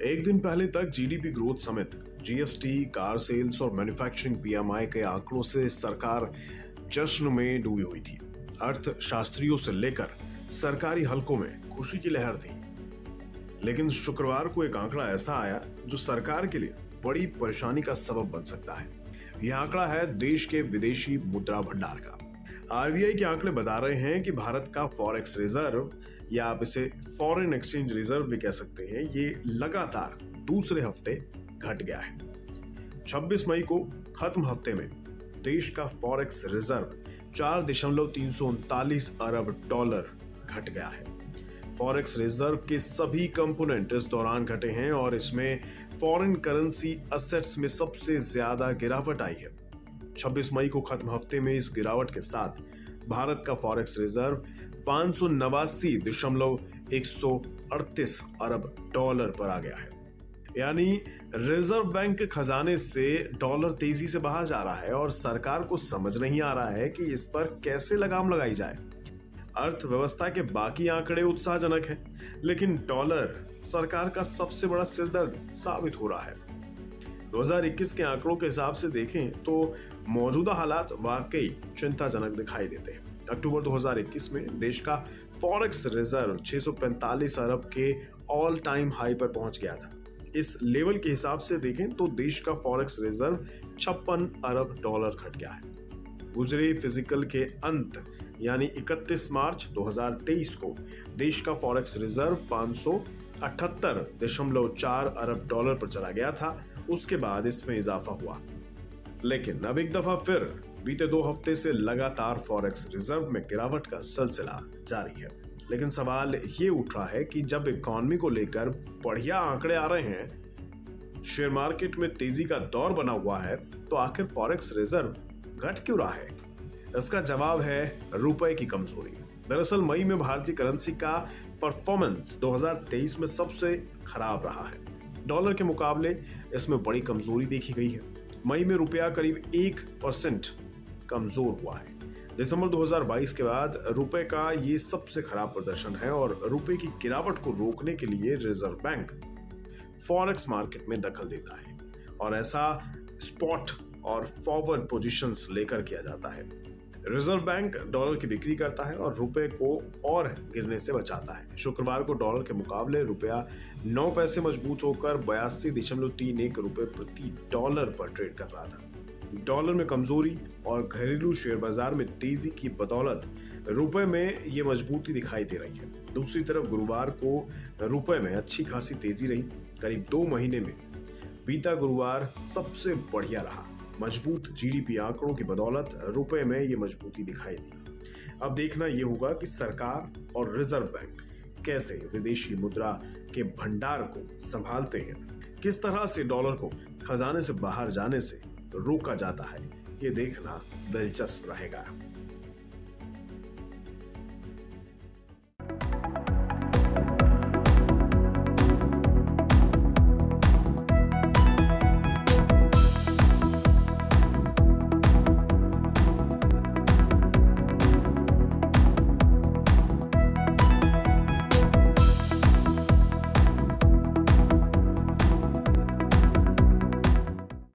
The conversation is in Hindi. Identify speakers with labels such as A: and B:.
A: एक दिन पहले तक जीडीपी ग्रोथ समेत जीएसटी, कार सेल्स और मैन्युफैक्चरिंग पीएमआई के आंकड़ों से सरकार जश्न में डूबी हुई थी। अर्थशास्त्रियों से लेकर सरकारी हलकों में खुशी की लहर थी। लेकिन शुक्रवार को एक आंकड़ा ऐसा आया जो सरकार के लिए बड़ी परेशानी का सबब बन सकता है। यह आंकड़ा है देश के विदेशी मुद्रा भंडार का। आरबीआई के आंकड़े बता रहे हैं कि भारत का फॉरेक्स रिजर्व, या आप इसे फॉरेन एक्सचेंज रिजर्व भी कह सकते हैं, ये लगातार दूसरे हफ्ते घट गया है। 26 मई को खत्म हफ्ते में देश का फॉरेक्स रिजर्व 4.339 अरब डॉलर घट गया है। फॉरेक्स रिजर्व के सभी कंपोनेंट इस दौरान घटे हैं और इसमें फॉरेन करेंसी असेट्स में सबसे ज्यादा गिरावट आई है। 26 मई को खत्म हफ्ते में इस गिरावट के साथ भारत का फॉरेक्स रिजर्व 589.138 अरब डॉलर पर आ गया है। यानी रिजर्व बैंक के खजाने से डॉलर तेजी से बाहर जा रहा है और सरकार को समझ नहीं आ रहा है कि इस पर कैसे लगाम लगाई जाए। अर्थव्यवस्था के बाकी आंकड़े उत्साहजनक हैं, लेकिन डॉलर सरकार का सबसे बड़ा सिरदर्द साबित हो रहा है। 2021 के आंकड़ों के हिसाब से देखें तो मौजूदा हालात वाकई चिंताजनक दिखाई देते हैं। अक्टूबर 2021 में देश का फॉरेक्स रिजर्व 645 अरब के ऑल टाइम हाई पर पहुंच गया था। इस लेवल के हिसाब से देखें तो देश का फॉरेक्स रिजर्व 56 अरब डॉलर घट गया है। गुजरे फिजिकल के अंत यानी 31 मार्च 2023 को देश का फॉरेक्स रिजर्व 578.4 अरब डॉलर पर चला गया था। उसके बाद इसमें इजाफा हुआ, लेकिन अब एक दफा फिर बीते 2 हफ्ते से लगातार फॉरेक्स रिजर्व में गिरावट का सिलसिला जारी है। लेकिन सवाल ये उठ रहा है कि जब इकोनॉमी को लेकर बढ़िया आंकड़े आ रहे हैं, शेयर मार्केट में तेजी का दौर बना हुआ है, तो आखिर फॉरेक्स रिजर्व घट क्यों रहा है? इसका जवाब है रुपए की कमजोरी। दरअसल मई में भारतीय करेंसी का परफॉर्मेंस 2023 में सबसे खराब रहा है। डॉलर के मुकाबले इसमें बड़ी कमजोरी देखी गई है। मई में रुपया करीब 1% कमजोर हुआ है। दिसंबर 2022 के बाद रुपए का ये सबसे खराब प्रदर्शन है और रुपए की गिरावट को रोकने के लिए रिजर्व बैंक फॉरेक्स मार्केट में दखल देता है और ऐसा स्पॉट और फॉरवर्ड पोजीशंस लेकर किया जाता है। रिजर्व बैंक डॉलर की बिक्री करता है और रुपए को और गिरने से बचाता है। शुक्रवार को डॉलर के मुकाबले रुपया 9 पैसे मजबूत होकर 82.31 रुपए प्रति डॉलर पर ट्रेड कर रहा था। डॉलर में कमजोरी और घरेलू शेयर बाजार में तेजी की बदौलत रुपए में ये मजबूती दिखाई दे रही है। दूसरी तरफ गुरुवार को रुपए में अच्छी खासी तेजी रही। करीब 2 महीने में बीता गुरुवार सबसे बढ़िया रहा। मजबूत जीडीपी आंकड़ों की बदौलत रुपए में ये मजबूती दिखाई दी। अब देखना यह होगा कि सरकार और रिजर्व बैंक कैसे विदेशी मुद्रा के भंडार को संभालते हैं, किस तरह से डॉलर को खजाने से बाहर जाने से रोका जाता है। ये देखना दिलचस्प रहेगा।